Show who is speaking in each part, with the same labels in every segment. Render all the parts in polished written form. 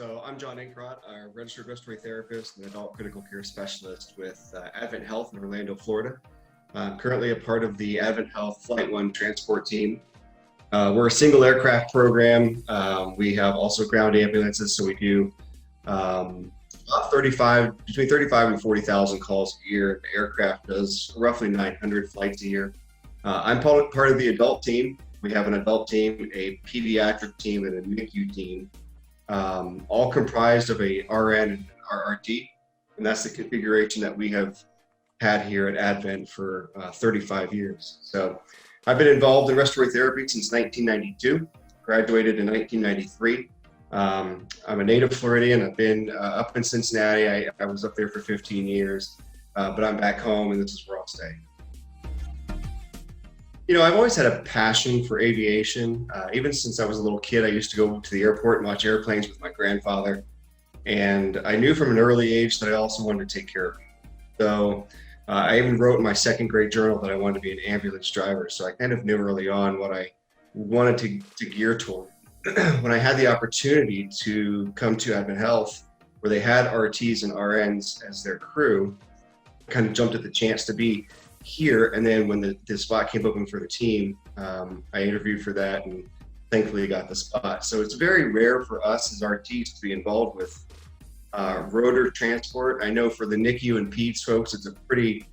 Speaker 1: So I'm Jon Inkrott, a registered respiratory therapist and adult critical care specialist with Advent Health in Orlando, Florida. I'm currently a part of the Advent Health Flight 1 transport team. We're a single aircraft program. We have also ground ambulances, so we do between 35 and 40,000 calls a year. The aircraft does roughly 900 flights a year. I'm part of the adult team. We have an adult team, a pediatric team, and a NICU team. All comprised of a RN and an RRT, and that's the configuration that we have had here at Advent for 35 years. So I've been involved in respiratory therapy since 1992, graduated in 1993. I'm a native Floridian. I've been up in Cincinnati. I was up there for 15 years, but I'm back home and this is where I'll stay. You know, I've always had a passion for aviation. Even since I was a little kid, I used to go to the airport and watch airplanes with my grandfather. And I knew from an early age that I also wanted to take care of people. So I even wrote in my second grade journal that I wanted to be an ambulance driver. So I kind of knew early on what I wanted to gear toward. When I had the opportunity to come to Advent Health, where they had RTs and RNs as their crew, I kind of jumped at the chance to be here. And then when the spot came open for the team, I interviewed for that and thankfully got the spot. So it's very rare for us as RTs to be involved with Rotor Transport. I know for the NICU and PEDS folks, it's a pretty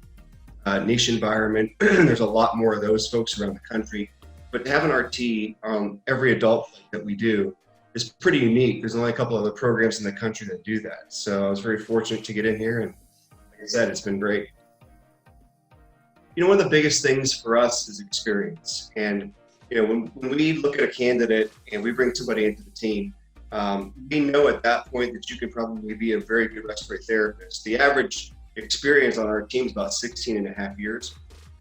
Speaker 1: niche environment. There's a lot more of those folks around the country. But to have an RT on every adult flight that we do is pretty unique. There's only a couple other programs in the country that do that. So I was very fortunate to get in here, and like I said, it's been great. You know, one of the biggest things for us is experience. And, you know, when we look at a candidate and we bring somebody into the team, we know at that point that you can probably be a very good respiratory therapist. The average experience on our team is about 16 and a half years.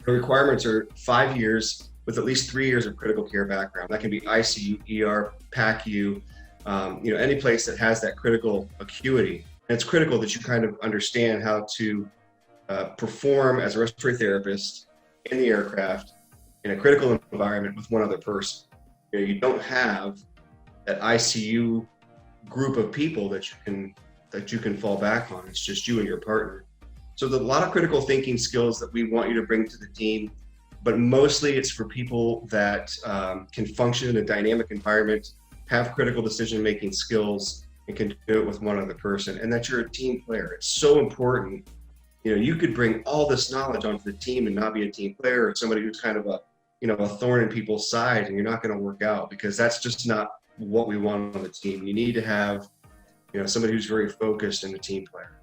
Speaker 1: The requirements are 5 years with at least 3 years of critical care background. That can be ICU, ER, PACU, you know, any place that has that critical acuity. And it's critical that you kind of understand how to perform as a respiratory therapist in the aircraft in a critical environment with one other person. You know, you don't have that ICU group of people that you can fall back on. It's just you and your partner. So there's a lot of critical thinking skills that we want you to bring to the team, but mostly it's for people that can function in a dynamic environment, have critical decision-making skills, and can do it with one other person, and that you're a team player. It's so important. You know, you could bring all this knowledge onto the team and not be a team player, or somebody who's kind of a thorn in people's side, and you're not going to work out, because that's just not what we want on the team. You need to have, you know, somebody who's very focused and a team player.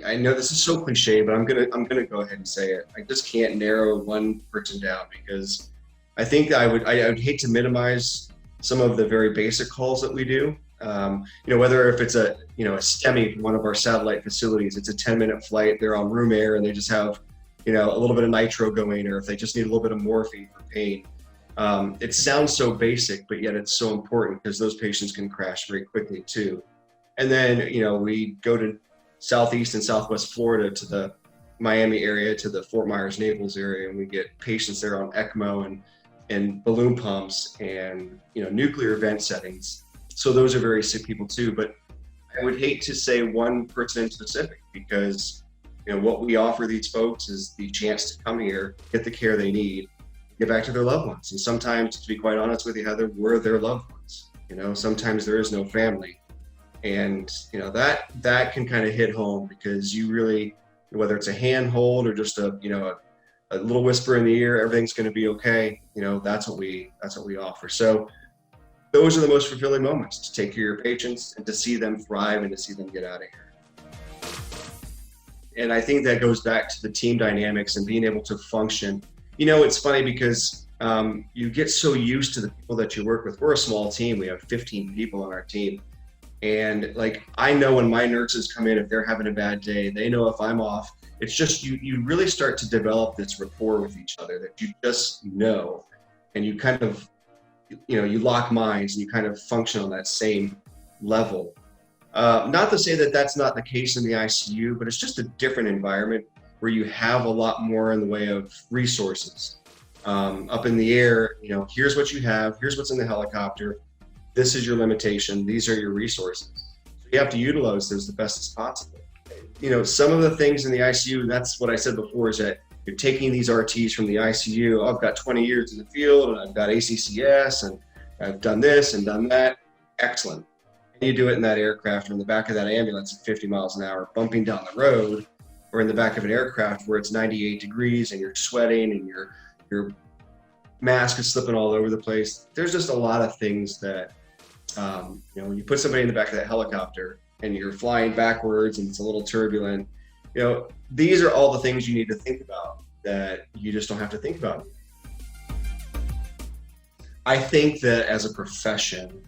Speaker 1: I know this is so cliche, but I'm gonna go ahead and say it. I just can't narrow one person down, because I think that I would hate to minimize some of the very basic calls that we do. You know, whether if it's a STEMI from one of our satellite facilities, it's a 10-minute flight, they're on room air and they just have, you know, a little bit of nitro going, or if they just need a little bit of morphine for pain. It sounds so basic, but yet it's so important, because those patients can crash very quickly too. And then, you know, we go to Southeast and Southwest Florida, to the Miami area, to the Fort Myers Naples area, and we get patients there on ECMO and balloon pumps and, you know, nuclear vent settings. So those are very sick people too. But I would hate to say one person in specific, because, you know, what we offer these folks is the chance to come here, get the care they need, get back to their loved ones. And sometimes, to be quite honest with you, Heather, we're their loved ones. You know, sometimes there is no family. And, you know, that can kind of hit home, because you really, whether it's a handhold or just a little whisper in the ear, everything's going to be okay. You know, that's what we offer. So those are the most fulfilling moments, to take care of your patients and to see them thrive and to see them get out of here. And I think that goes back to the team dynamics and being able to function. You know, it's funny, because you get so used to the people that you work with. We're a small team. We have 15 people on our team. And like, I know when my nurses come in, if they're having a bad day, they know if I'm off. It's just, you really start to develop this rapport with each other that you just know, and you kind of, you know, you lock minds and you kind of function on that same level. Not to say that that's not the case in the ICU, but it's just a different environment where you have a lot more in the way of resources. Up in the air, you know, here's what you have, here's what's in the helicopter. this is your limitation. These are your resources. So you have to utilize those the best as possible. Some of the things in the ICU, that's what I said before, is that you're taking these RTs from the ICU. Oh, I've got 20 years in the field and I've got ACCS and I've done this and done that. Excellent. And you do it in that aircraft or in the back of that ambulance at 50 miles an hour, bumping down the road, or in the back of an aircraft where it's 98 degrees and you're sweating and your mask is slipping all over the place. There's just a lot of things that, when you put somebody in the back of that helicopter and you're flying backwards and it's a little turbulent, these are all the things you need to think about that you just don't have to think about. I think that as a profession,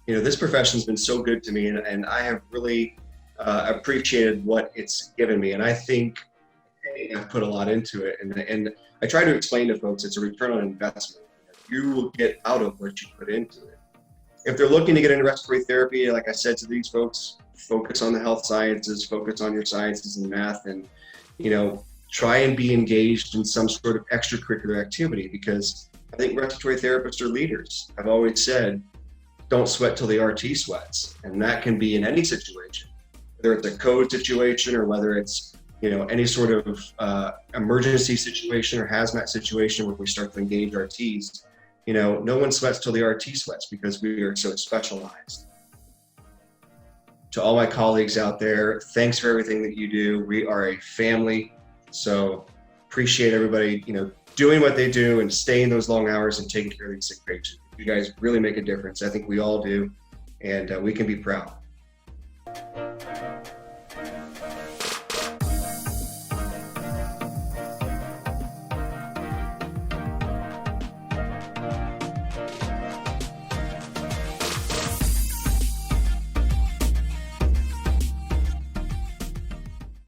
Speaker 1: this profession's been so good to me, and I have really appreciated what it's given me. And I think I've put a lot into it. And I try to explain to folks it's a return on investment. You will get out of what you put into it. If they're looking to get into respiratory therapy, like I said to these folks, focus on the health sciences, focus on your sciences and math, and try and be engaged in some sort of extracurricular activity, because I think respiratory therapists are leaders. I've always said, don't sweat till the RT sweats. And that can be in any situation, whether it's a code situation or whether it's any sort of emergency situation or hazmat situation where we start to engage RTs. No one sweats till the RT sweats, because we are so specialized. To all my colleagues out there, thanks for everything that you do. We are a family, so appreciate everybody, doing what they do and staying those long hours and taking care of these sick patients. You guys really make a difference. I think we all do, and we can be proud.